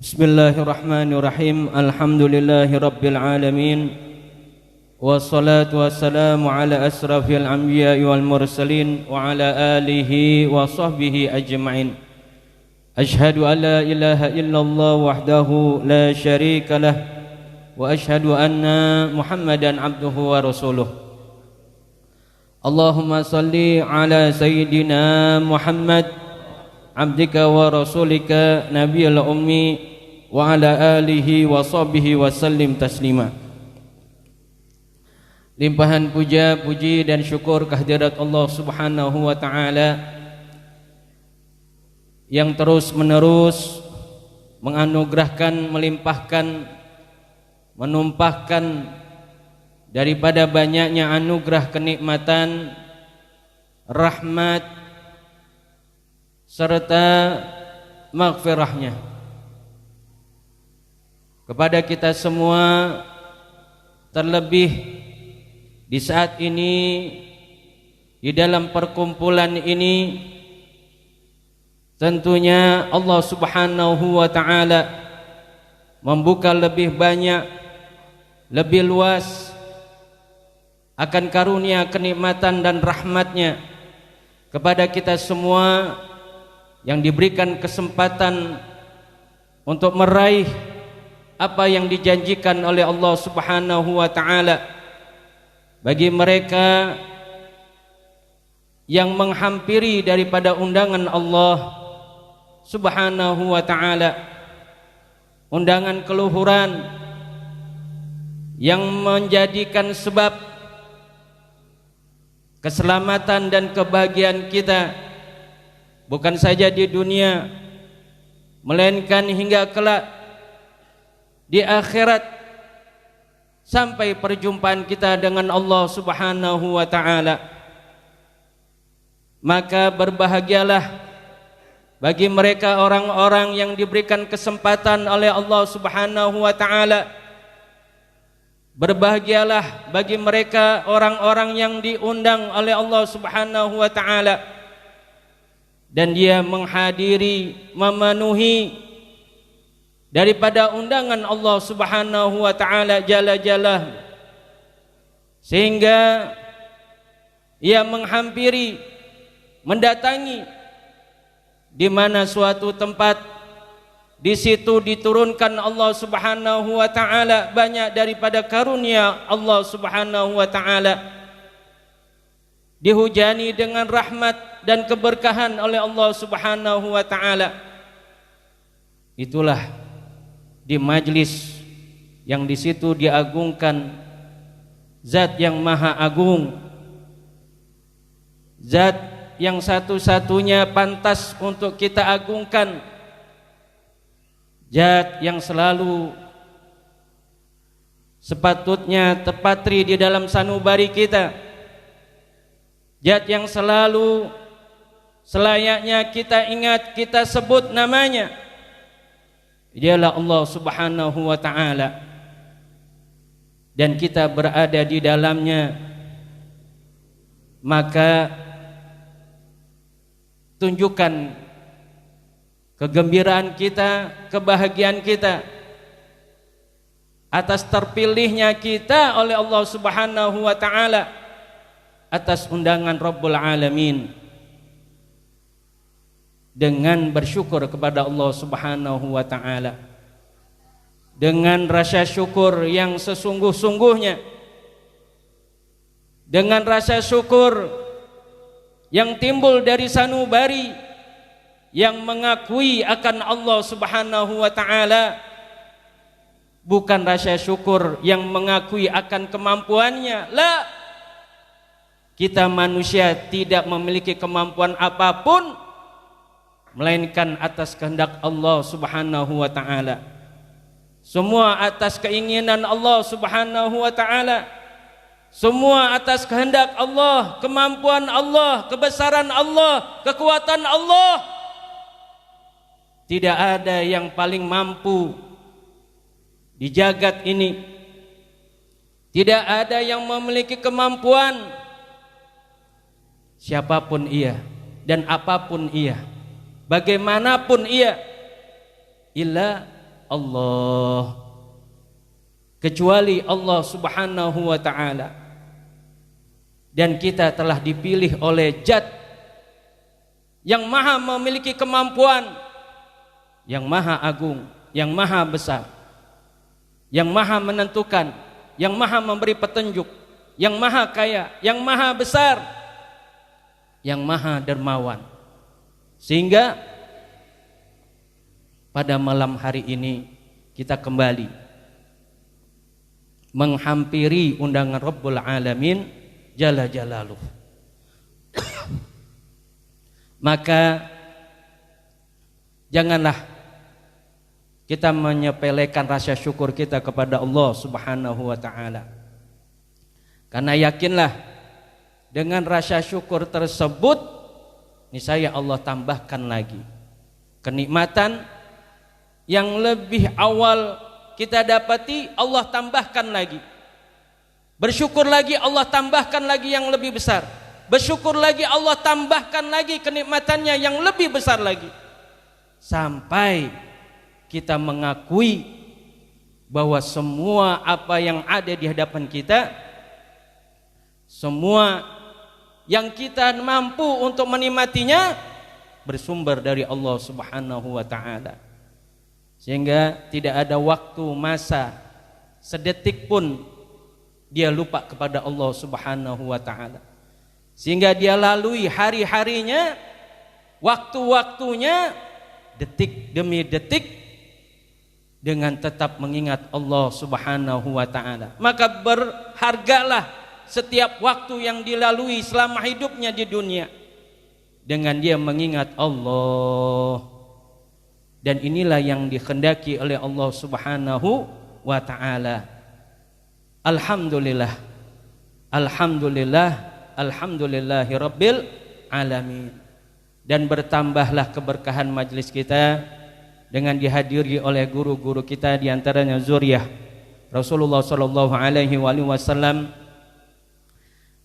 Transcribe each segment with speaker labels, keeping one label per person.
Speaker 1: Bismillahirrahmanirrahim. Alhamdulillahirabbil alamin. Wassalatu wassalamu ala asrafil anbiya'i wal mursalin wa ala alihi wa sahbihi ajma'in. Ashhadu an la ilaha illallah wahdahu la syarika lah wa ashhadu anna Muhammadan abduhu wa rasuluh. Allahumma salli ala sayyidina Muhammad abdika wa rasulika nabiyil ummi wa ala alihi wa sahbihi wa sallim taslima. Limpahan puja, puji dan syukur kehadirat Allah subhanahu wa ta'ala yang terus menerus menganugerahkan, melimpahkan, menumpahkan daripada banyaknya anugerah kenikmatan, rahmat serta maghfirahnya kepada kita semua, terlebih di saat ini di dalam perkumpulan ini. Tentunya Allah subhanahu wa ta'ala membuka lebih banyak, lebih luas akan karunia kenikmatan dan rahmatnya kepada kita semua yang diberikan kesempatan untuk meraih apa yang dijanjikan oleh Allah subhanahu wa ta'ala bagi mereka yang menghampiri daripada undangan Allah subhanahu wa ta'ala, undangan keluhuran yang menjadikan sebab keselamatan dan kebahagiaan kita bukan saja di dunia, melainkan hingga kelak di akhirat, sampai perjumpaan kita dengan Allah subhanahu wa ta'ala. Maka berbahagialah bagi mereka orang-orang yang diberikan kesempatan oleh Allah subhanahu wa ta'ala. Berbahagialah bagi mereka orang-orang yang diundang oleh Allah subhanahu wa ta'ala dan dia menghadiri, memenuhi daripada undangan Allah subhanahu wa ta'ala jalla jalla, sehingga ia menghampiri, mendatangi di mana suatu tempat, di situ diturunkan Allah subhanahu wa ta'ala banyak daripada karunia Allah subhanahu wa ta'ala, dihujani dengan rahmat dan keberkahan oleh Allah subhanahu wa ta'ala. Itulah di majlis yang di situ diagungkan zat yang maha agung, zat yang satu-satunya pantas untuk kita agungkan, zat yang selalu sepatutnya terpatri di dalam sanubari kita, zat yang selalu selayaknya kita ingat, kita sebut namanya. Dialah Allah subhanahu wa ta'ala, dan kita berada di dalamnya. Maka tunjukkan kegembiraan kita, kebahagiaan kita atas terpilihnya kita oleh Allah subhanahu wa ta'ala atas undangan Rabbul Alamin, dengan bersyukur kepada Allah subhanahu wa ta'ala, dengan rasa syukur yang sesungguh-sungguhnya, dengan rasa syukur yang timbul dari sanubari yang mengakui akan Allah subhanahu wa ta'ala, bukan rasa syukur yang mengakui akan kemampuannya. La, kita manusia tidak memiliki kemampuan apapun melainkan atas kehendak Allah subhanahu wa ta'ala. Semua atas keinginan Allah subhanahu wa ta'ala, semua atas kehendak Allah, kemampuan Allah, kebesaran Allah, kekuatan Allah. Tidak ada yang paling mampu di jagat ini, tidak ada yang memiliki kemampuan, siapapun ia dan apapun ia, bagaimanapun ia, illa Allah, kecuali Allah Subhanahu wa ta'ala. Dan kita telah dipilih oleh Zat yang maha memiliki kemampuan, yang maha agung, yang maha besar, yang maha menentukan, yang maha memberi petunjuk, yang maha kaya, yang maha besar, yang maha dermawan. Sehingga pada malam hari ini kita kembali menghampiri undangan Rabbul Alamin Jalla Jalaluh. Maka janganlah kita menyepelekan rasa syukur kita kepada Allah Subhanahu wa ta'ala. Karena yakinlah dengan rasa syukur tersebut niscaya Allah tambahkan lagi kenikmatan yang lebih awal kita dapati, Allah tambahkan lagi. Bersyukur lagi, Allah tambahkan lagi yang lebih besar. Bersyukur lagi, Allah tambahkan lagi kenikmatannya yang lebih besar lagi. Sampai kita mengakui bahwa semua apa yang ada di hadapan kita, semua yang kita mampu untuk menikmatinya bersumber dari Allah Subhanahu wa ta'ala. Sehingga tidak ada waktu, masa, sedetik pun dia lupa kepada Allah Subhanahu wa ta'ala. Sehingga dia lalui hari-harinya, waktu-waktunya, detik demi detik dengan tetap mengingat Allah Subhanahu wa ta'ala. Maka berhargalah setiap waktu yang dilalui selama hidupnya di dunia dengan dia mengingat Allah. Dan inilah yang dikehendaki oleh Allah Subhanahu wa ta'ala. Alhamdulillah, alhamdulillah, alhamdulillahi rabbil alamin. Dan bertambahlah keberkahan majlis kita dengan dihadiri oleh guru-guru kita, diantaranya zuriyah Rasulullah sallallahu alaihi wasallam.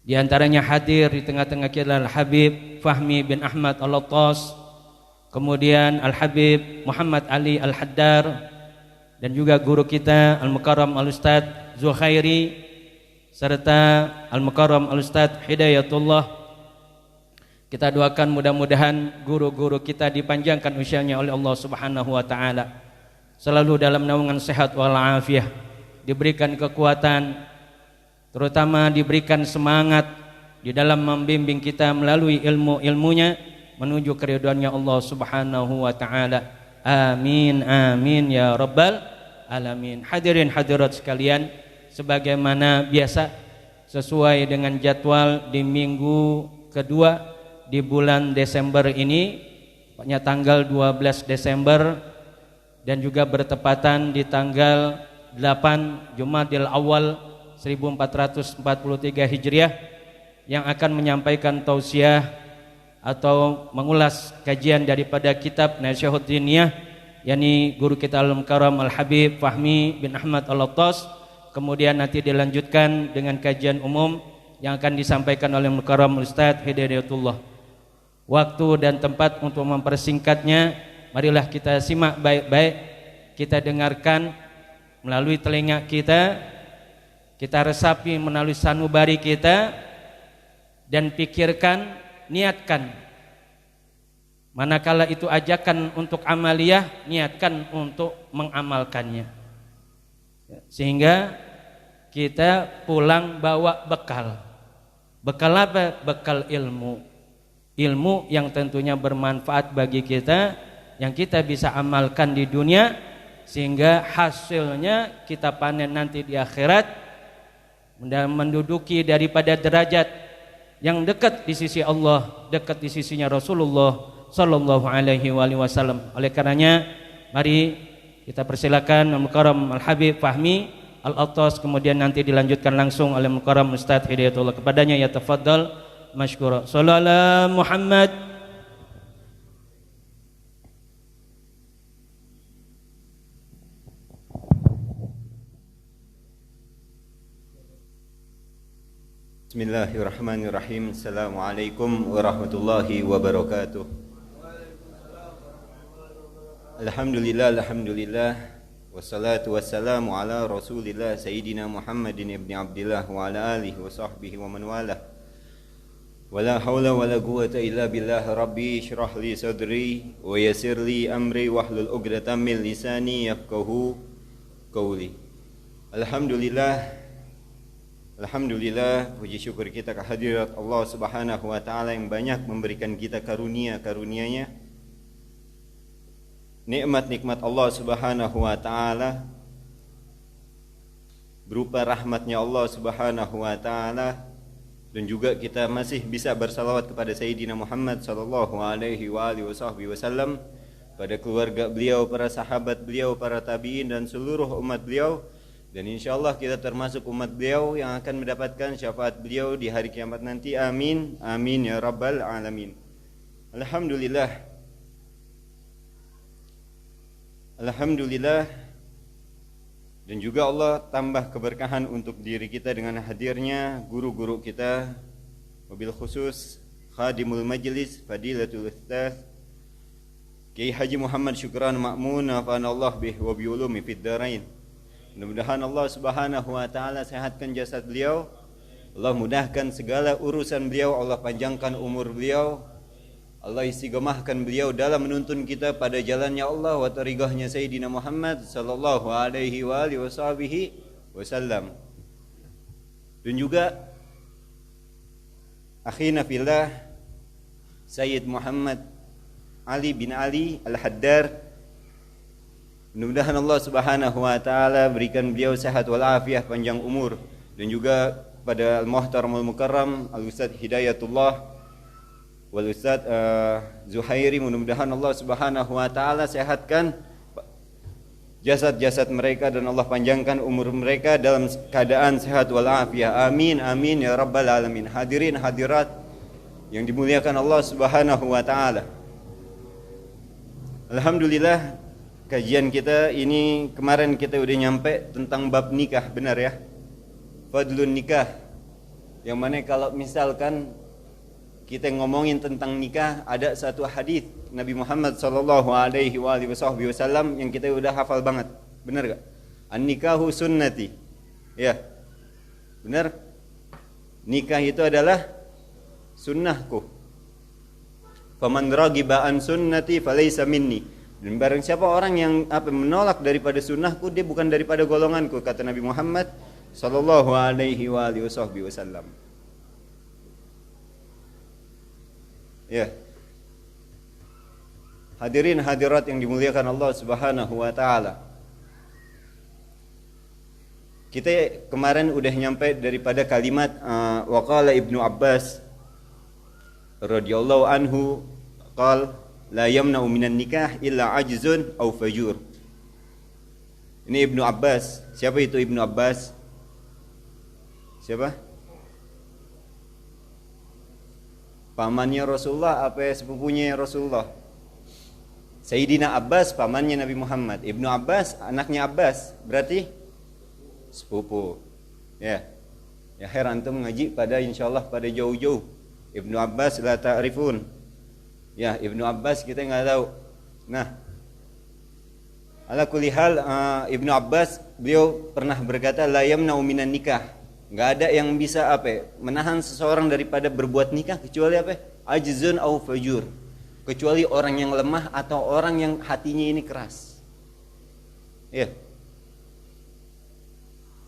Speaker 1: Diantaranya hadir di tengah-tengah kita Al-Habib Fahmi bin Ahmad Al-Attas, kemudian Al-Habib Muhammad Ali Al-Haddar, dan juga guru kita Al-Mukarram Al-Ustadz Zuhairi, serta Al-Mukarram Al-Ustadz Hidayatullah. Kita doakan mudah-mudahan guru-guru kita dipanjangkan usianya oleh Allah Subhanahu wa ta'ala, selalu dalam naungan sehat walafiat, diberikan kekuatan, terutama diberikan semangat di dalam membimbing kita melalui ilmu-ilmunya menuju keridhaannya Allah Subhanahu wa ta'ala. Amin amin ya rabbal alamin. Hadirin hadirat sekalian, sebagaimana biasa sesuai dengan jadwal di minggu kedua di bulan Desember ini, tepatnya tanggal 12 Desember, dan juga bertepatan di tanggal 8 Jumadil Awal 1443 Hijriah, yang akan menyampaikan tausiah atau mengulas kajian daripada kitab Nasihat Diniyah, yakni guru kita Al-Mukarram Al-Habib Fahmi bin Ahmad Al-Attas. Kemudian nanti dilanjutkan dengan kajian umum yang akan disampaikan oleh Mukarram Ustadz Hidayatullah. Waktu dan tempat untuk mempersingkatnya, marilah kita simak baik-baik, kita dengarkan melalui telinga kita, kita resapi melalui sanubari kita, dan pikirkan, niatkan. Manakala itu ajakan untuk amaliyah, niatkan untuk mengamalkannya. Sehingga kita pulang bawa bekal. Bekal apa? Bekal ilmu. Ilmu yang tentunya bermanfaat bagi kita, yang kita bisa amalkan di dunia, sehingga hasilnya kita panen nanti di akhirat, menduduki daripada derajat yang dekat di sisi Allah, dekat di sisinya Rasulullah sallallahu alaihi wasallam. Oleh karenanya, mari kita persilakan Al-Mukarram Al-Habib Fahmi Al-Attas, kemudian nanti dilanjutkan langsung oleh Mukarram Ustadz Hidayatullah. Kepadanya ya tafadhal masykura. Sallallahu Muhammad.
Speaker 2: Bismillahirrahmanirrahim. Assalamualaikum warahmatullahi wabarakatuh. Alhamdulillah, alhamdulillah. Wassalatu wassalamu ala Rasulillah Sayyidina Muhammadin ibni Abdillah wa ala alihi wa sahbihi wa man walah. Wala hawla wala quwwata illa billah. Rabbi shrah li sadri wa yassir li amri wahlul 'uqdatam min lisani yafqahu qawli. Alhamdulillah, puji syukur kita kehadirat Allah Subhanahu wa taala yang banyak memberikan kita karunia-karunia-Nya. Nikmat-nikmat Allah Subhanahu wa taala berupa rahmatnya Allah Subhanahu wa taala, dan juga kita masih bisa bersalawat kepada Sayyidina Muhammad sallallahu alaihi wasallam, pada keluarga beliau, para sahabat beliau, para tabi'in dan seluruh umat beliau. Dan insyaallah kita termasuk umat beliau yang akan mendapatkan syafaat beliau di hari kiamat nanti. Amin, amin ya rabbal alamin. Alhamdulillah. Dan juga Allah tambah keberkahan untuk diri kita dengan hadirnya guru-guru kita, wabil khusus khadimul majlis Fadilatul Ustaz Kiai Haji Muhammad Syukran Ma'mun, nafa'anallah bih wa bi ulumi fid dharain. Mudah-mudahan Allah Subhanahu wa taala sehatkan jasad beliau, Allah mudahkan segala urusan beliau, Allah panjangkan umur beliau, Allah istiqomahkan beliau dalam menuntun kita pada jalannya Allah wa tariqahnya Sayyidina Muhammad sallallahu alaihi wasallam. Dan juga akhina fillah Sayyid Muhammad Ali bin Ali Al-Haddar, mudah-mudahan Allah Subhanahu wa taala berikan beliau sehat wal afiah, panjang umur. Dan juga pada Al-Muhtaramul Mukarram Al-Ustaz Hidayatullah wal Ustaz Zuhairi, mudah-mudahan Allah Subhanahu wa taala sehatkan jasad-jasad mereka dan Allah panjangkan umur mereka dalam keadaan sehat wal afiah. Amin, amin ya rabbal alamin. Hadirin hadirat yang dimuliakan Allah Subhanahu wa taala. Alhamdulillah, kajian kita ini kemarin kita udah nyampe tentang bab nikah, benar ya? Fadlun nikah. Yang mana kalau misalkan kita ngomongin tentang nikah, ada satu hadis Nabi Muhammad sallallahu alaihi wasallam yang kita udah hafal banget. Benar gak? An-nikahu sunnati. Ya. Benar? Nikah itu adalah sunnahku. Faman ragiba an sunnati falaysa minni. Dan barang siapa orang yang menolak daripada sunnahku, dia bukan daripada golonganku, kata Nabi Muhammad sallallahu alaihi wasallam. Ya. Hadirin hadirat yang dimuliakan Allah Subhanahu wa taala. Kita kemarin udah nyampe daripada kalimat waqala Ibnu Abbas radhiyallahu anhu qala la yamna'u minan nikah illa ajzun aw fajur. Ini Ibnu Abbas. Siapa itu Ibnu Abbas? Siapa? Pamannya Rasulullah apa sepupunya Rasulullah? Sayyidina Abbas pamannya Nabi Muhammad. Ibnu Abbas anaknya Abbas, berarti sepupu. Ya. Ya heran antum ngaji pada insyaallah pada jauh-jauh. Ibnu Abbas la ta'rifun. Ya, Ibnu Abbas kita nggak tahu. Nah, ala kulli hal Ibnu Abbas beliau pernah berkata la yamna'u minan nikah. Nggak ada yang bisa menahan seseorang daripada berbuat nikah kecuali ajzun au fajur. Kecuali orang yang lemah atau orang yang hatinya ini keras. Ya.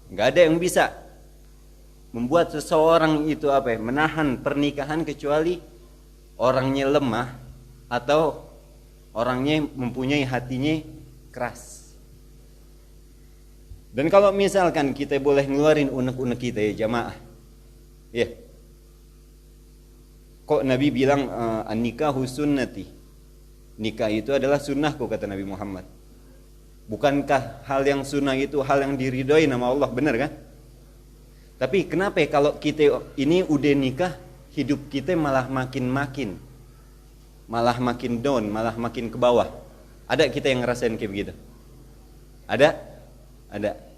Speaker 2: Nggak ada yang bisa membuat seseorang itu menahan pernikahan kecuali orangnya lemah atau orangnya mempunyai hatinya keras. Dan kalau misalkan kita boleh ngeluarin unek-unek kita ya jamaah, ya, kok Nabi bilang an-nikahu sunnati, nikah itu adalah sunnahku, kata Nabi Muhammad. Bukankah hal yang sunnah itu hal yang diridhoi nama Allah, benar kan? Tapi kenapa kalau kita ini udah nikah, hidup kita malah makin down, malah makin ke bawah? Ada kita yang ngerasain kayak begitu? Ada.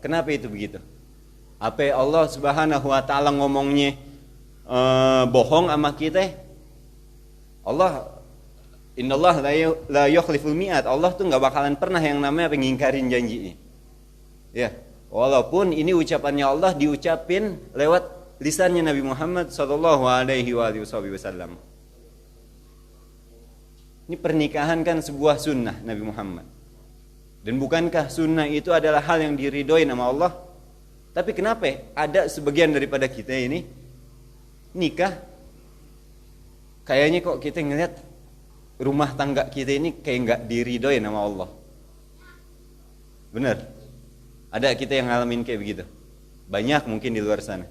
Speaker 2: Kenapa itu begitu? Apa Allah Subhanahu wa taala ngomongnya bohong sama kita? Allah, innallaha la yukhliful mi'ad. Allah tuh enggak bakalan pernah yang namanya ngingkarin janji. Ya, walaupun ini ucapannya Allah diucapin lewat lisannya Nabi Muhammad sallallahu alaihi wasallam. Ini pernikahan kan sebuah sunnah Nabi Muhammad. Dan bukankah sunnah itu adalah hal yang diridhoi nama Allah? Tapi kenapa ada sebagian daripada kita ini nikah, kayaknya kok kita ngelihat rumah tangga kita ini kayak nggak diridhoi nama Allah. Benar? Ada kita yang ngalamin kayak begitu? Banyak mungkin di luar sana.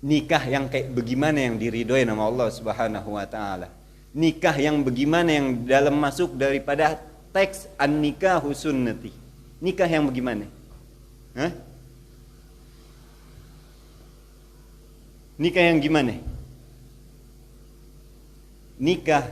Speaker 2: Nikah yang kayak bagaimana yang diridhoi nama Allah Subhanahu wa taala? Nikah yang bagaimana yang dalam masuk daripada teks an-nikahu sunnati? Nikah yang bagaimana? Hah? Nikah yang gimana? Nikah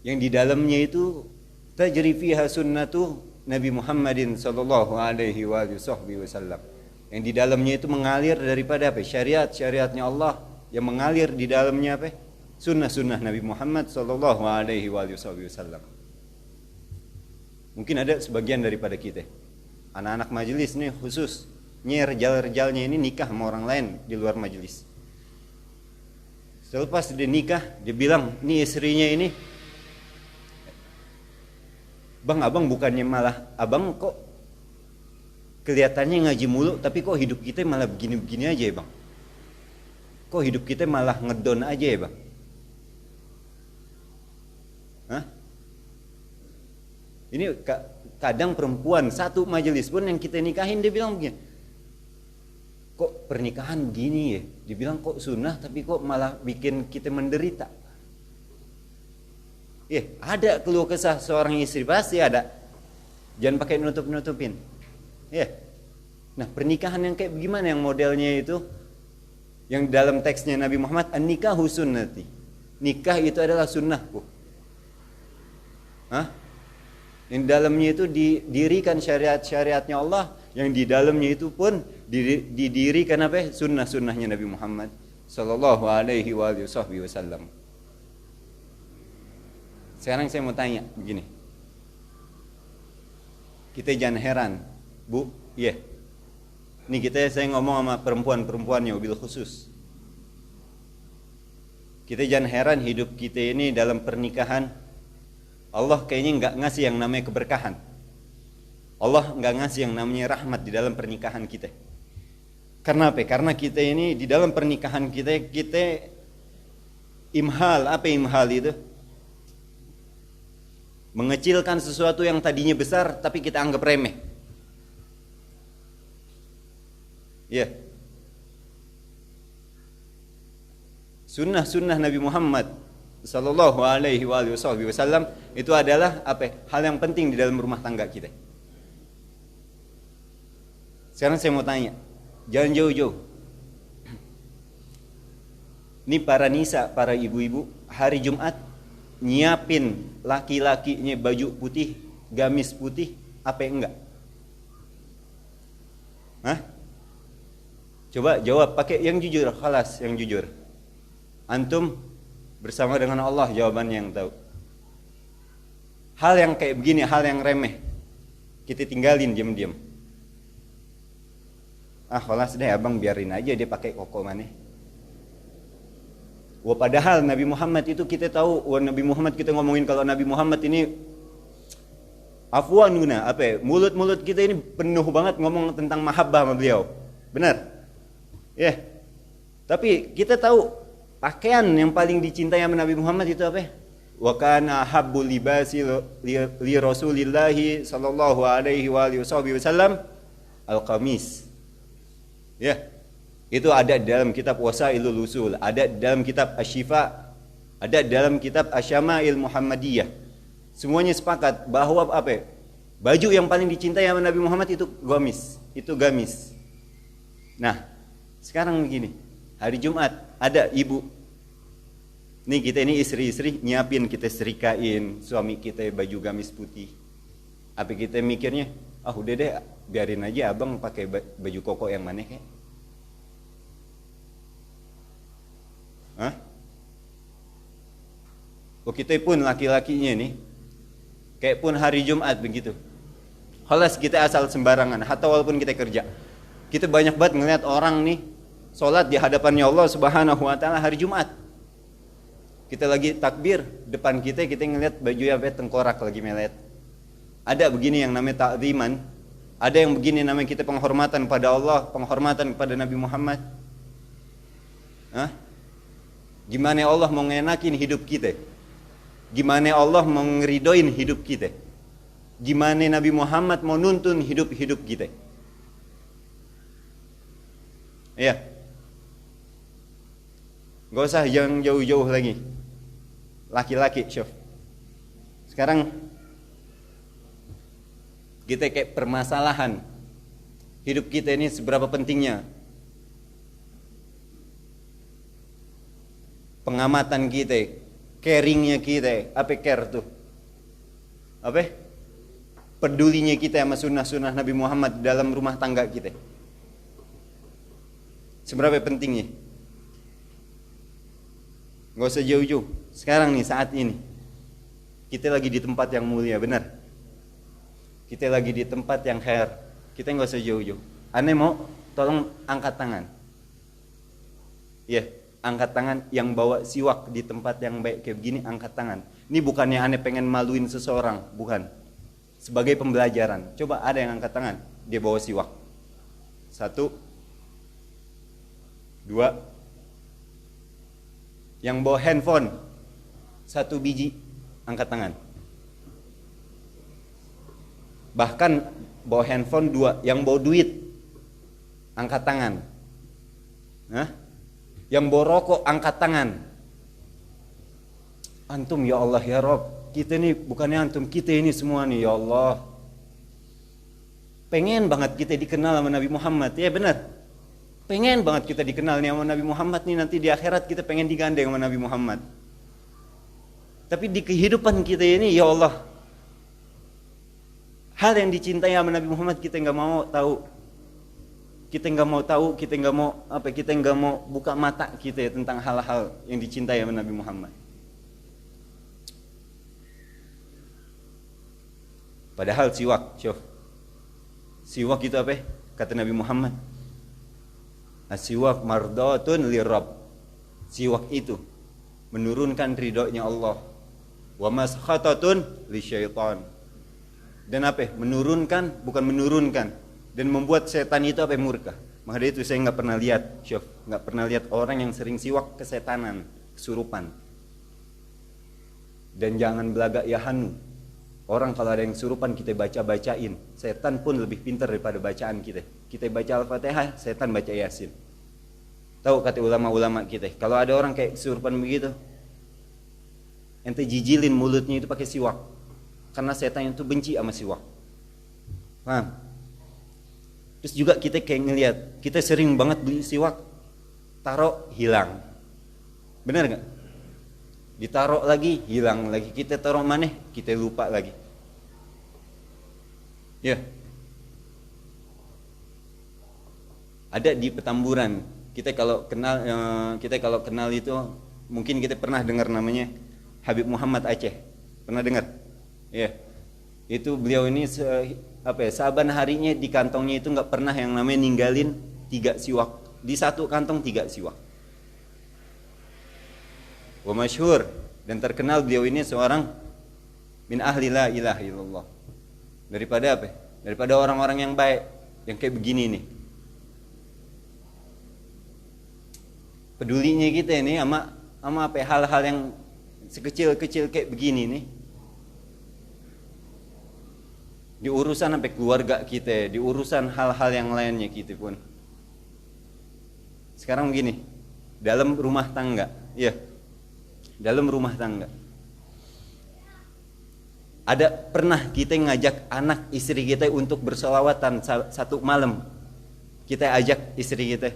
Speaker 2: yang di dalamnya itu tajri fiha sunnatu Nabi Muhammadin sallallahu alaihi wasallam. Yang di dalamnya itu mengalir daripada apa? Syariatnya Allah yang mengalir di dalamnya apa? Sunnah Nabi Muhammad sallallahu alaihi wasallam. Mungkin ada sebagian daripada kita, anak-anak majelis nih khususnya rejal-rejalnya ini nikah sama orang lain di luar majelis. Selepas dia nikah, dia bilang, ini istrinya ini, bang, abang bukannya malah, abang kok kelihatannya ngaji mulu, tapi kok hidup kita malah begini-begini aja ya bang? Kok hidup kita malah ngedon aja ya bang? Hah? Ini kadang perempuan satu majelis pun yang kita nikahin dia bilang begini, kok pernikahan gini ya? Dibilang kok sunnah tapi kok malah bikin kita menderita. Ada keluh kesah seorang istri, pasti ada. Jangan pakai nutup-nutupin. Nah, pernikahan yang kayak bagaimana yang modelnya itu? Yang dalam teksnya Nabi Muhammad, an-nikahu sunnati. Nikah itu adalah sunnahku. Yang dalamnya itu didirikan syariat-syariatnya Allah, yang di dalamnya itu pun didirikan apa? Sunnah-sunnahnya Nabi Muhammad sallallahu alaihi wasallam. Sekarang saya mau tanya begini. Kita jangan heran, Bu. Ini saya ngomong sama perempuan-perempuannya mobil khusus. Kita jangan heran hidup kita ini dalam pernikahan, Allah kayaknya nggak ngasih yang namanya keberkahan. Allah nggak ngasih yang namanya rahmat di dalam pernikahan kita. Karena apa? Karena kita ini di dalam pernikahan kita imhal. Apa imhal itu? Mengecilkan sesuatu yang tadinya besar tapi kita anggap remeh. Sunnah Nabi Muhammad sallallahu alaihi wasallam itu adalah apa? Hal yang penting di dalam rumah tangga kita. Sekarang saya mau tanya, jangan jauh-jauh. Ini para nisa, para ibu-ibu, hari Jumat nyiapin laki-lakinya baju putih, gamis putih, apa enggak? Coba jawab pakai yang jujur, khalas yang jujur. Antum bersama dengan Allah jawabannya yang tahu. Hal yang kayak begini, hal yang remeh, kita tinggalin diam-diam. Khalas deh abang, biarin aja dia pakai koko mana. Padahal Nabi Muhammad itu kita tahu, Nabi Muhammad kita ngomongin kalau Nabi Muhammad ini afwanuna, mulut-mulut kita ini penuh banget ngomong tentang mahabbah sama beliau. Benar? Tapi kita tahu pakaian yang paling dicintai sama Nabi Muhammad itu apa? Wa kana habbul libasi li Rasulillahi sallallahu alaihi wasallam al-qamis. Itu ada di dalam kitab Wasailul Usul, ada di dalam kitab Asy-Syifa, ada di dalam kitab Asyama'il Muhammadiyah. Semuanya sepakat bahwa apa? Baju yang paling dicintai sama Nabi Muhammad itu gamis. Nah, sekarang begini, hari Jumat ada ibu. Nih kita ini istri-istri nyiapin, kita serikain suami kita baju gamis putih. Apa kita mikirnya, udah deh biarin aja abang pakai baju koko yang mana kayak. Kita pun laki-lakinya nih Kayak pun hari Jumat begitu. Khalas kita asal sembarangan, atau walaupun kita kerja. Kita banyak banget ngeliat orang nih sholat di hadapannya Allah Subhanahu wa taala hari Jumat. Kita lagi takbir, depan kita ngeliat baju apa tengkorak lagi melet. Ada begini yang namanya ta'ziman, ada yang begini namanya kita penghormatan pada Allah, penghormatan kepada Nabi Muhammad. Hah? Gimana Allah mau ngenakin hidup kita? Gimana Allah mau ngeridoin hidup kita? Gimana Nabi Muhammad mau nuntun hidup-hidup kita? Iya. Gak usah yang jauh-jauh lagi. Laki-laki, syuf. Sekarang kita kayak permasalahan hidup kita ini seberapa pentingnya. Pengamatan kita, caringnya kita, apa care tuh? Apa? Pedulinya kita sama sunnah-sunnah Nabi Muhammad dalam rumah tangga kita. Seberapa pentingnya? Gak usah jauh-jauh. Sekarang nih saat ini kita lagi di tempat yang mulia, benar? Kita lagi di tempat yang khair. Kita gak usah jauh-jauh. Aneh mau tolong angkat tangan. Iya, angkat tangan yang bawa siwak di tempat yang baik kayak begini, angkat tangan. Ini bukannya aneh pengen maluin seseorang, bukan. Sebagai pembelajaran. Coba ada yang angkat tangan, dia bawa siwak. 1, 2. Yang bawa handphone 1 biji, angkat tangan. Bahkan bawa handphone 2. Yang bawa duit, angkat tangan. Hah? Yang bawa rokok, angkat tangan. Antum ya Allah ya Rob, kita ini bukannya antum, kita ini semua nih ya Allah. Pengen banget kita dikenal sama Nabi Muhammad, ya benar. Pengen banget kita dikenal nih sama Nabi Muhammad nih, nanti di akhirat kita pengen digandeng sama Nabi Muhammad. Tapi di kehidupan kita ini ya Allah, hal yang dicintai sama Nabi Muhammad kita nggak mau tahu. Kita nggak mau tahu, kita nggak mau kita nggak mau buka mata kita tentang hal-hal yang dicintai sama Nabi Muhammad. Padahal siwak, siwak itu apa? Kata Nabi Muhammad, as-siwak mardatun lirabb. Siwak itu menurunkan ridhonya Allah. Wa maskhatatun lisyaitan. Dan apa? Menurunkan, bukan menurunkan. Dan membuat setan itu apa? Murka. Maka dari itu saya nggak pernah lihat, nggak pernah lihat orang yang sering siwak kesetanan, kesurupan. Dan jangan belagak ya hanu. Orang kalau ada yang kesurupan kita baca-bacain. Setan pun lebih pintar daripada bacaan kita. Kita baca Al-Fatihah, setan baca Yasin. Tahu kata ulama-ulama kita, kalau ada orang kayak kesurupan begitu, ente jijilin mulutnya itu pakai siwak. Karena setan itu benci sama siwak. Paham? Terus juga kita kayak ngelihat, kita sering banget beli siwak, taruh hilang. Benar nggak? Ditaruh lagi, hilang lagi. Kita taruh mana? Kita lupa lagi. Ya. Ada di Petamburan. Kita kalau kenal itu, mungkin kita pernah dengar namanya Habib Muhammad Aceh. Pernah dengar? Ya. Itu beliau ini saban harinya di kantongnya itu nggak pernah yang namanya ninggalin 3 siwak. Di satu kantong 3 siwak. Wa masyhur dan terkenal beliau ini seorang min ahli la ilaha illallah. Daripada apa? Daripada orang-orang yang baik, yang kayak begini nih. Pedulinya kita ini sama apa hal-hal yang sekecil-kecil kayak begini nih. Di urusan sampai keluarga kita, di urusan hal-hal yang lainnya kita pun. Sekarang begini, dalam rumah tangga, ya. Dalam rumah tangga. Ada pernah kita ngajak anak istri kita untuk bersolawatan satu malam. Kita ajak istri kita,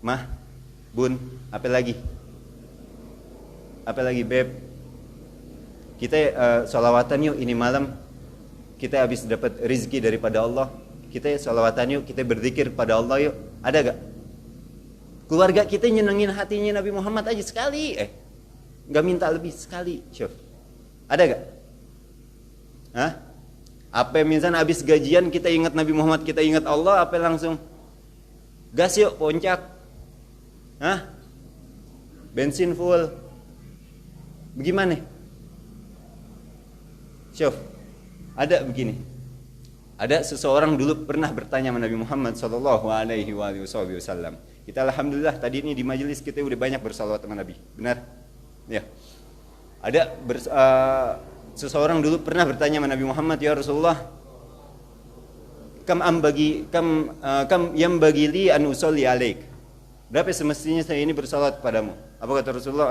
Speaker 2: Mah, Bun, apa lagi? Apa lagi, Beb? Kita solawatan yuk ini malam. Kita habis dapat rezeki daripada Allah. Kita solawatan yuk, kita berzikir pada Allah yuk. Ada gak? Keluarga kita nyenengin hatinya Nabi Muhammad aja sekali. Gak minta lebih sekali. Syuf. Ada gak? Hah? Apa misalnya habis gajian kita ingat Nabi Muhammad, kita ingat Allah, apa langsung gas yuk puncak? Hah? Bensin full. Bagaimana? Syuf, ada begini. Ada seseorang dulu pernah bertanya sama Nabi Muhammad sallallahu alaihi wasallam. Kita alhamdulillah tadi ini di majelis kita udah banyak bersalawat sama Nabi. Benar? Ya. Ada seseorang dulu pernah bertanya sama Nabi Muhammad, ya Rasulullah, kam yambagi li an usolli alaik. Berapa semestinya saya ini bersalawat padamu? Apa kata Rasulullah?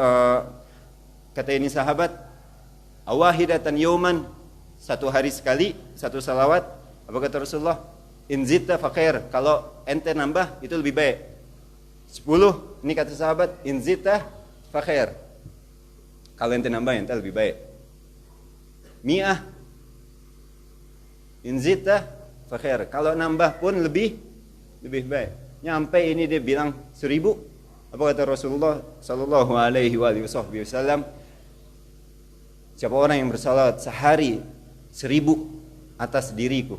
Speaker 2: Kata ini sahabat, awahidatan yauman, satu hari sekali satu salawat. Apa kata Rasulullah? In zitta fa khair, kalau ente nambah itu lebih baik. 10, ini kata sahabat, in zitta fa khair, kalau ente nambah ente lebih baik. Mi'ah, in zitta fa khair, kalau nambah pun lebih baik. Nyampe ini dia bilang 1000. Apa kata Rasulullah sallallahu alaihi wasallam? Siapa orang yang bersalawat sehari 1000 atas diriku,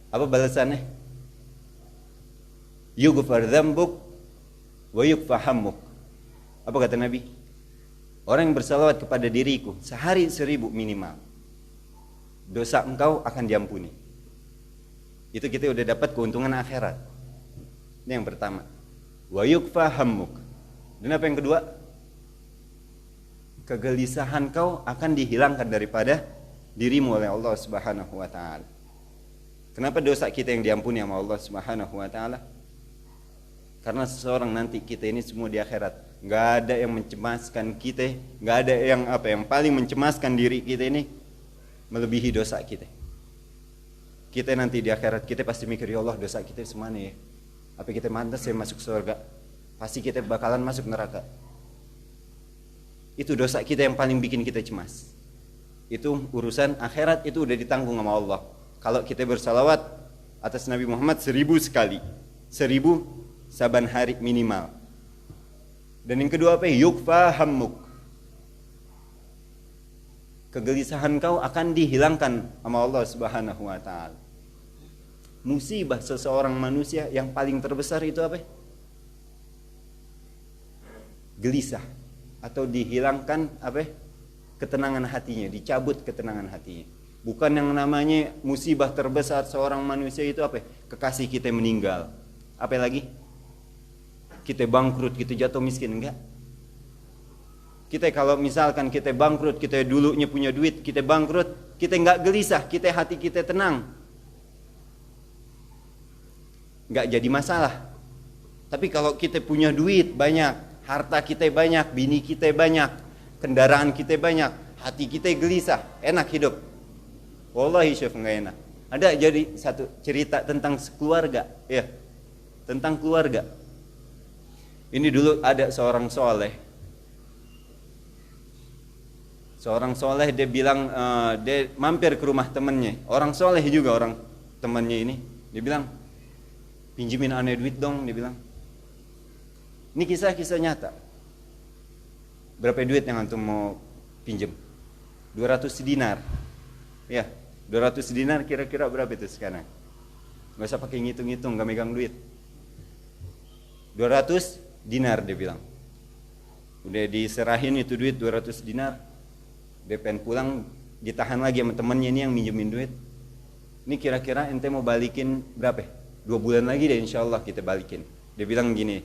Speaker 2: apa balasannya? Yughfar dzambuk wa yukfa hammuk. Apa kata Nabi? Orang yang bersalawat kepada diriku sehari 1000 minimal, dosa engkau akan diampuni. Itu kita udah dapat keuntungan akhirat. Ini yang pertama. Wa yukfa hammuk. Dan apa yang kedua? Kegelisahan kau akan dihilangkan daripada dirimu oleh Allah Subhanahu wa taala. Kenapa dosa kita yang diampuni sama Allah Subhanahu wa taala? Karena seseorang nanti kita ini semua di akhirat, enggak ada yang mencemaskan kita, enggak ada yang paling mencemaskan diri kita ini melebihi dosa kita. Kita nanti di akhirat kita pasti mikir, ya Allah dosa kita semana ya? Apa kita mantas ya masuk surga? Pasti kita bakalan masuk neraka. Itu dosa kita yang paling bikin kita cemas. Itu urusan akhirat, itu udah ditanggung sama Allah. Kalau kita bersalawat atas Nabi Muhammad 1000 sekali, 1000 saban hari minimal. Dan yang kedua apa? Yukfa hammuk. Kegelisahan kau akan dihilangkan sama Allah Subhanahu wa taala. Musibah seseorang manusia yang paling terbesar itu apa? Gelisah, atau dihilangkan apa? Ketenangan hatinya, dicabut ketenangan hatinya. Bukan yang namanya musibah terbesar seorang manusia itu apa? Kekasih kita meninggal. Apa lagi? Kita bangkrut, kita jatuh miskin, enggak? Kita kalau misalkan kita bangkrut, kita dulunya punya duit, kita bangkrut, kita enggak gelisah, kita hati kita tenang, enggak jadi masalah. Tapi kalau kita punya duit banyak, harta kita banyak, bini kita banyak, kendaraan kita banyak, hati kita gelisah, enak hidup? Wallahi syekh enggak enak. Ada jadi satu cerita tentang keluarga, ya, tentang keluarga. Ini dulu ada seorang soleh, dia bilang dia mampir ke rumah temannya, orang soleh juga orang temannya ini. Dia bilang, pinjemin aneh duit dong, dia bilang. Ini kisah nyata. Berapa duit yang antum mau pinjem? 200 dinar. Ya, 200 dinar kira-kira berapa itu sekarang? Gak usah pakai ngitung-ngitung, gak megang duit. 200 dinar dia bilang. Udah diserahin itu duit 200 dinar. Dia pengen pulang, ditahan lagi sama temennya ini yang minjemin duit. Ini kira-kira ente mau balikin berapa? 2 bulan lagi deh insyaallah kita balikin. Dia bilang gini,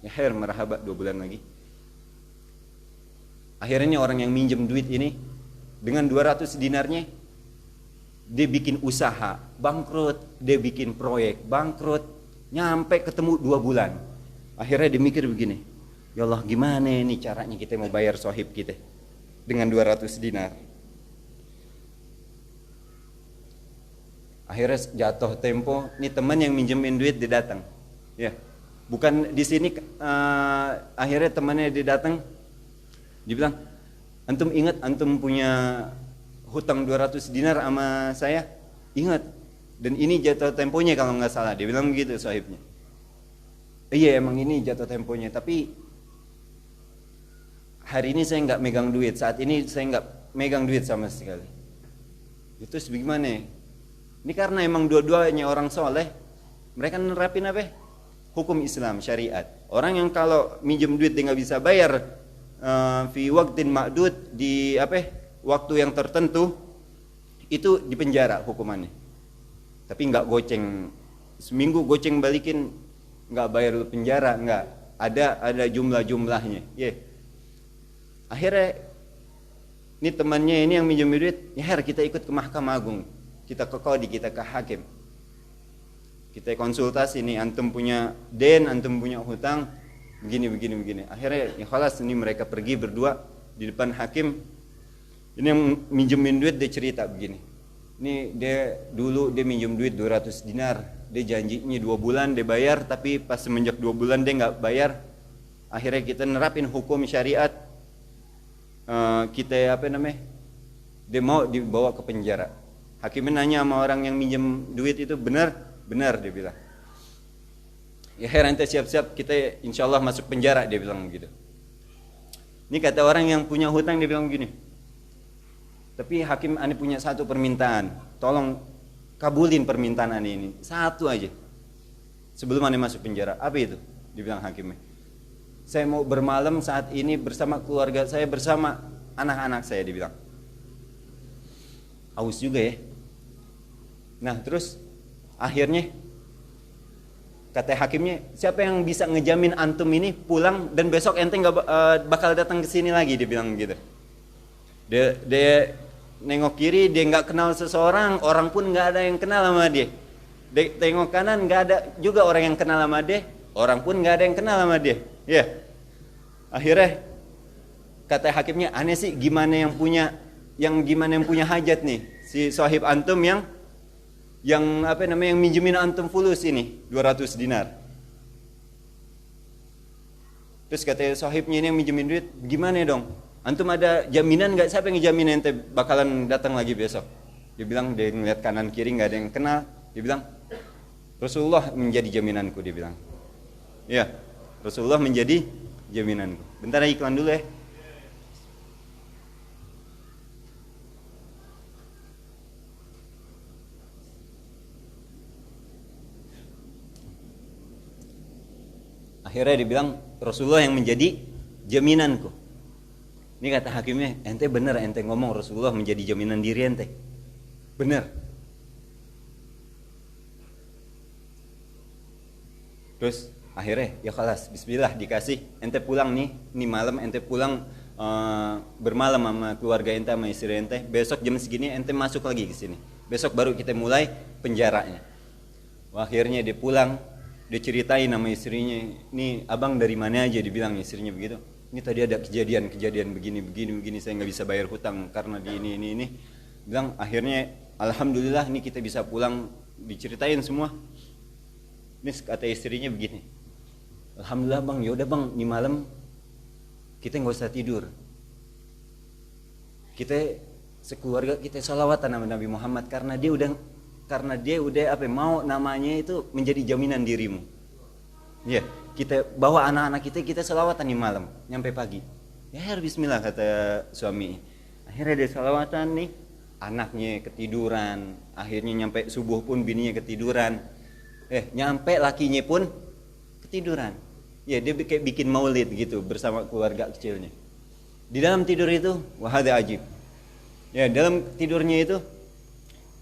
Speaker 2: ya khair marhaba, 2 bulan lagi. Akhirnya orang yang minjem duit ini dengan 200 dinarnya dia bikin usaha, bangkrut, dia bikin proyek, bangkrut, nyampe ketemu 2 bulan. Akhirnya dia mikir begini, ya Allah gimana nih caranya kita mau bayar sohib kita dengan 200 dinar. Akhirnya jatuh tempo, nih teman yang minjemin duit dia datang. Ya, bukan di sini. Akhirnya temannya dia datang, dia bilang, antum ingat antum punya hutang 200 dinar sama saya? Ingat. Dan ini jatuh temponya kalau nggak salah. Dia bilang begitu sahibnya. Iya emang ini jatuh temponya, tapi hari ini saya nggak megang duit, saat ini saya nggak megang duit sama sekali. Itu bagaimana? Ini karena emang dua-duanya orang soleh, mereka nerapin apa? Hukum Islam, syariat. Orang yang kalau minjem duit dia nggak bisa bayar fi waqtin ma'dud, di apa? Waktu yang tertentu, itu dipenjara hukumannya. Tapi nggak goceng, seminggu goceng balikin, nggak bayar lu penjara, nggak. Ada jumlah-jumlahnya. Yeah. Akhirnya ini temannya ini yang minjem duit, ya kita ikut ke Mahkamah Agung, kita ke kodi, kita ke hakim, kita konsultasi nih, antum punya den, antum punya hutang, begini. Akhirnya ya khalas, ini mereka pergi berdua di depan hakim. Ini yang minjemin duit dia cerita begini. Ini dia dulu dia minjem duit 200 dinar, dia janjinya 2 bulan dia bayar, tapi pas semenjak 2 bulan dia nggak bayar. Akhirnya kita nerapin hukum syariat. Kita apa namanya, dia mau dibawa ke penjara. Hakimnya nanya sama orang yang minjem duit itu, benar dia bilang. Ya nanti siap-siap kita insya Allah masuk penjara, dia bilang begitu. Ini kata orang yang punya hutang, dia bilang begini, tapi hakim, ane punya satu permintaan, tolong kabulin permintaan ane ini, satu aja sebelum ane masuk penjara. Apa itu? Dibilang hakimnya, saya mau bermalam saat ini bersama keluarga saya, bersama anak-anak saya, dibilang. Aus juga ya. Nah terus akhirnya kata hakimnya, siapa yang bisa ngejamin antum ini pulang dan besok ente nggak bakal datang ke sini lagi, dia bilang gitu. Dia nengok kiri, dia nggak kenal seseorang, orang pun nggak ada yang kenal sama dia. Dia tengok kanan, nggak ada juga orang yang kenal sama dia, orang pun nggak ada yang kenal sama dia. Ya, akhirnya kata hakimnya, aneh sih gimana yang punya hajat nih, si sahib antum yang apa namanya, yang minjemin antum fulus ini 200 dinar. Terus kata sahibnya ini yang minjemin duit, gimana dong? Antum ada jaminan nggak? Siapa yang ngejamin ente bakalan datang lagi besok? Dia bilang, dia ngeliat kanan kiri nggak ada yang kenal. Dia bilang, Rasulullah menjadi jaminanku, dia bilang. Ya, Rasulullah menjadi jaminanku. Bentar iklan dulu ya. Akhirnya dia bilang, Rasulullah yang menjadi jaminanku. Ini kata hakimnya, ente bener ente ngomong Rasulullah menjadi jaminan diri ente. Bener. Terus akhirnya ya khalas, bismillah dikasih, ente pulang nih malam ente pulang bermalam sama keluarga ente, sama istri ente. Besok jam segini ente masuk lagi ke sini. Besok baru kita mulai penjaranya. Wah, akhirnya dia pulang, dia ceritain sama istrinya, "Nih abang dari mana aja?" dibilang istrinya begitu. "Ini tadi ada kejadian begini, saya nggak bisa bayar hutang karena di ini." Bilang akhirnya alhamdulillah nih kita bisa pulang, diceritain semua. Ini kata istrinya begini, "Alhamdulillah bang, yaudah bang, ini malam kita nggak usah tidur. Kita sekeluarga kita sholawatan sama Nabi Muhammad karena dia udah apa mau namanya itu menjadi jaminan dirimu." Ya, kita bawa anak-anak kita sholawatan nih malam nyampe pagi. Ya bismillah kata suami. Akhirnya dia sholawatan nih, anaknya ketiduran. Akhirnya nyampe subuh pun bininya ketiduran. Nyampe lakinya pun ketiduran. Ya dia kayak bikin maulid gitu bersama keluarga kecilnya. Di dalam tidur itu wahada ajib. Ya dalam tidurnya itu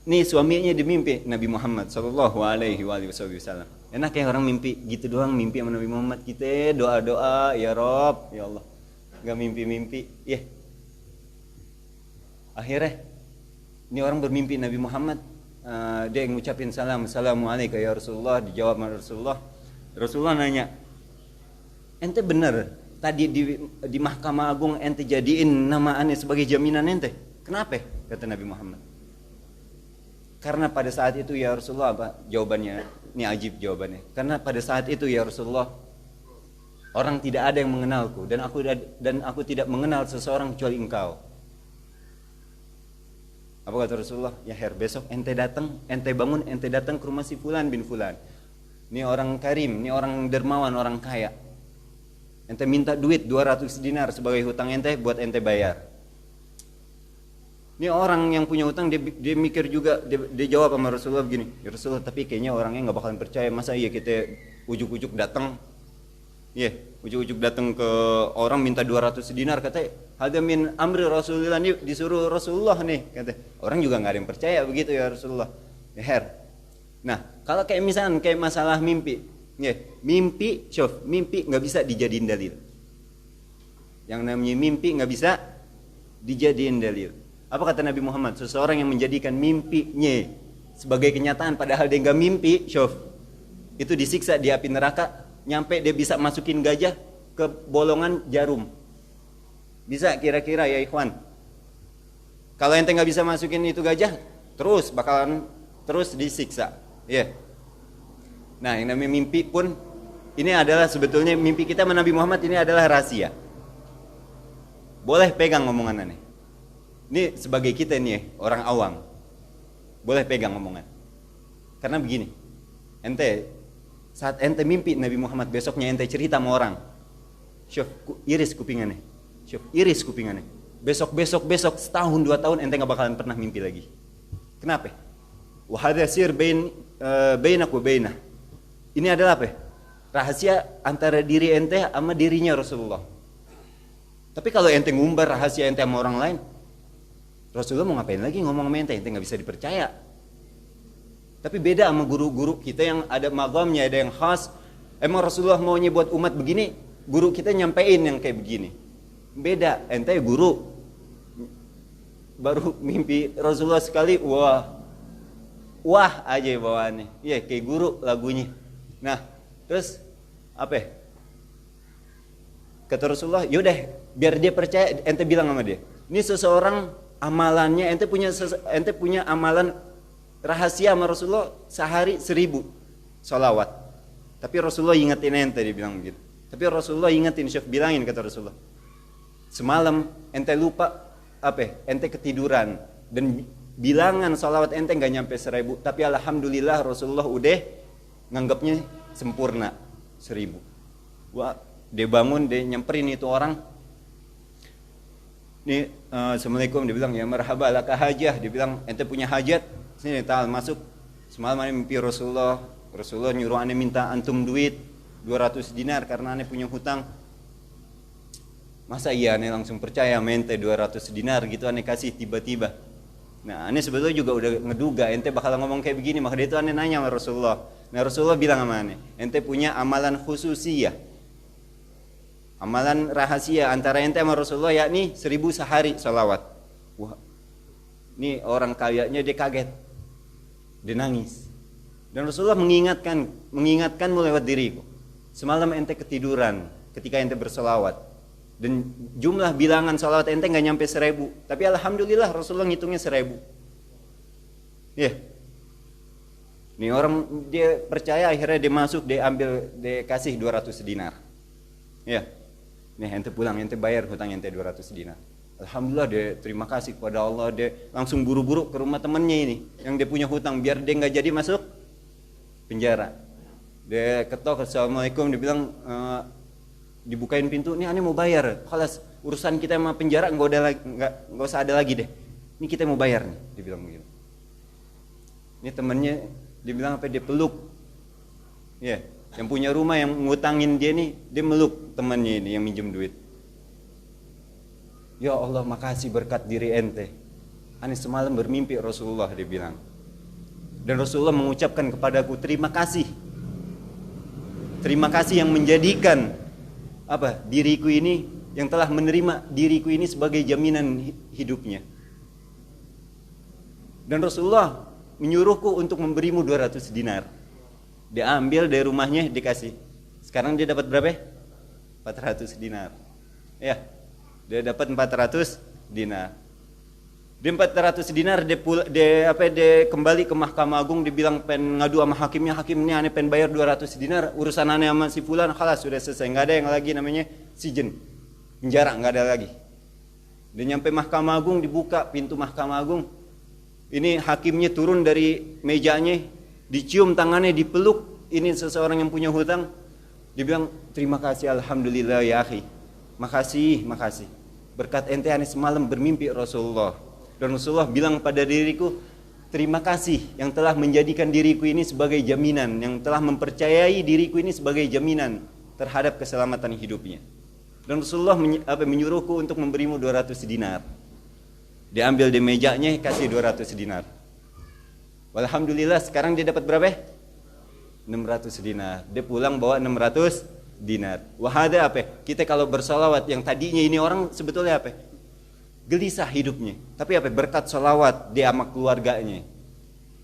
Speaker 2: nih suaminya dimimpi Nabi Muhammad sallallahu alaihi wasallam. Enak ya orang mimpi gitu doang, mimpi sama Nabi Muhammad. Kita doa-doa, ya Rob, ya Allah. Gak mimpi-mimpi. Ya. Akhirnya ini orang bermimpi Nabi Muhammad, dia ngucapin salam, "Assalamualaikum ya Rasulullah." Dijawab sama Rasulullah. Rasulullah nanya, "Ente bener tadi di Mahkamah Agung ente jadiin nama ane sebagai jaminan ente? Kenapa?" kata Nabi Muhammad. "Karena pada saat itu ya Rasulullah," apa jawabannya? Ini ajib jawabannya. "Karena pada saat itu ya Rasulullah, orang tidak ada yang mengenalku dan aku tidak mengenal seseorang kecuali engkau." Apa kata Rasulullah? "Ya besok ente bangun, ente datang ke rumah si fulan bin fulan. Ini orang karim, ini orang dermawan, orang kaya. Ente minta duit 200 dinar sebagai hutang ente buat ente bayar. Ini orang yang punya hutang dia mikir juga, dia jawab sama Rasulullah begini, ya Rasulullah tapi kayaknya orangnya nggak bakalan percaya, masa iya kita ujuk-ujuk datang, ujuk-ujuk datang ke orang minta 200 dinar, katanya hada min amri Rasulullah, nih disuruh Rasulullah nih, katanya orang juga nggak ada yang percaya begitu ya Rasulullah. Nah kalau kayak misalnya kayak masalah mimpi, mimpi nggak bisa dijadiin dalil. Yang namanya mimpi nggak bisa dijadiin dalil. Apa kata Nabi Muhammad? Seseorang yang menjadikan mimpinya sebagai kenyataan padahal dia nggak mimpi, itu disiksa di api neraka, nyampe dia bisa masukin gajah ke bolongan jarum. Bisa kira-kira ya ikhwan? Kalau ente nggak bisa masukin itu gajah, bakalan terus disiksa. Nah, yang namanya mimpi pun ini adalah sebetulnya mimpi kita sama Nabi Muhammad ini adalah rahasia. Boleh pegang omongan aneh. Ini sebagai kita nih orang awam, boleh pegang omongan. Karena begini, saat ente mimpi Nabi Muhammad, besoknya ente cerita sama orang, iris kupingannya, besok setahun 2 tahun ente nggak bakalan pernah mimpi lagi. Kenapa? Wahada sir bainak wa bainah. Ini adalah apa? Rahasia antara diri ente sama dirinya Rasulullah. Tapi kalau ente ngumbar rahasia ente sama orang lain, Rasulullah mau ngapain lagi ngomong sama ente nggak bisa dipercaya. Tapi beda sama guru-guru kita yang ada magamnya, ada yang khas. Emang Rasulullah maunya buat umat begini, guru kita nyampein yang kayak begini. Beda, ente guru baru mimpi Rasulullah sekali, wah aja bawaannya. Kayak guru lagunya. Nah, terus apa? Kata Rasulullah, yaudah biar dia percaya, ente bilang sama dia, ini seseorang amalannya, ente punya amalan rahasia sama Rasulullah sehari 1000 sholawat. Tapi Rasulullah ingetin ente, dia bilang begitu. Tapi Rasulullah ingetin, bilangin kata Rasulullah, semalam ente lupa ente ketiduran dan bilangan sholawat ente nggak nyampe 1000. Tapi alhamdulillah Rasulullah udah nganggapnya sempurna 1000. Wah, dia bangun, dia nyamperin itu orang. Nih, assalamualaikum, dia bilang ya marhaba laka hajah, dia bilang ente punya hajat, sini tal masuk. Semalam ane mimpi Rasulullah nyuruh ane minta antum duit 200 dinar karena ane punya hutang. Masa iya ane langsung percaya mente 200 dinar gitu ane kasih tiba-tiba. Nah ane sebetulnya juga udah ngeduga ente bakal ngomong kayak begini, maka dia itu ane nanya sama Rasulullah. Nah Rasulullah bilang sama ane, ente punya amalan khususiyah, amalan rahasia antara ente sama Rasulullah, yakni 1000 sehari salawat. Wah, ini orang kayanya dia kaget, dia nangis. Dan Rasulullah mengingatkanmu lewat diriku. Semalam ente ketiduran ketika ente bersalawat, dan jumlah bilangan salawat ente nggak nyampe 1000. Tapi alhamdulillah Rasulullah ngitungnya 1000. Ini orang dia percaya, akhirnya dia masuk, dia kasih 200 dinar. Nih ente pulang, ente bayar hutang ente 200 dinar. Alhamdulillah dia terima kasih kepada Allah, dia langsung buru-buru ke rumah temennya ini yang dia punya hutang biar dia nggak jadi masuk penjara. Dia ketok, assalamualaikum, dia bilang dibukain pintu, nih ane mau bayar, khalas urusan kita sama penjara nggak usah ada lagi deh, ini kita mau bayar nih, dia bilang begitu. Ini temennya dia bilang apa, dia peluk, yang punya rumah yang ngutangin dia nih, dia meluk temannya ini yang minjem duit. Ya Allah, makasih berkat diri ente, ane semalam bermimpi Rasulullah, dia bilang. Dan Rasulullah mengucapkan kepadaku terima kasih yang menjadikan diriku ini, yang telah menerima diriku ini sebagai jaminan hidupnya. Dan Rasulullah menyuruhku untuk memberimu 200 dinar. Dia ambil dari rumahnya, dikasih. Sekarang dia dapat berapa? 400 dinar. Dia dapat 400 dinar. Dia 400 dinar, dia kembali ke Mahkamah Agung, dia bilang pengen ngadu sama hakimnya ane pengen bayar 200 dinar, urusan ane sama si fulan, khalas sudah selesai, nggak ada yang lagi namanya sijen, penjara, nggak ada lagi. Dia nyampe Mahkamah Agung, dibuka pintu Mahkamah Agung, ini hakimnya turun dari mejanya, dicium tangannya, dipeluk, ini seseorang yang punya hutang. Dia bilang, terima kasih, alhamdulillah ya akhi. Makasih, makasih. Berkat ente ani semalam bermimpi Rasulullah. Dan Rasulullah bilang pada diriku, terima kasih yang telah menjadikan diriku ini sebagai jaminan, yang telah mempercayai diriku ini sebagai jaminan terhadap keselamatan hidupnya. Dan Rasulullah menyuruhku untuk memberimu 200 dinar. Diambil di mejanya, kasih 200 dinar. Alhamdulillah sekarang dia dapat berapa? 600 dinar. Dia pulang bawa 600 dinar. Wahada apa? Kita kalau bersolawat, yang tadinya ini orang sebetulnya apa? Gelisah hidupnya. Tapi apa? Berkat solawat dia sama keluarganya.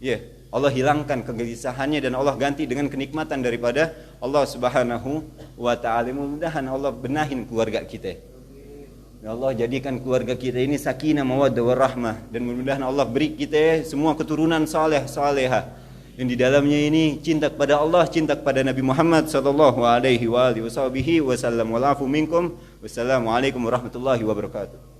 Speaker 2: Ya, Allah hilangkan kegelisahannya dan Allah ganti dengan kenikmatan daripada Allah Subhanahu wa taala. Mudah-mudahan Allah benahin keluarga kita. Ya Allah, jadikan keluarga kita ini sakinah, mawaddah, warahmah, dan mudah-mudahan Allah beri kita semua keturunan saleh salehah yang di dalamnya ini cinta kepada Allah, cinta kepada Nabi Muhammad sallallahu alaihi wasallam. Wassalamualaikum warahmatullahi wabarakatuh.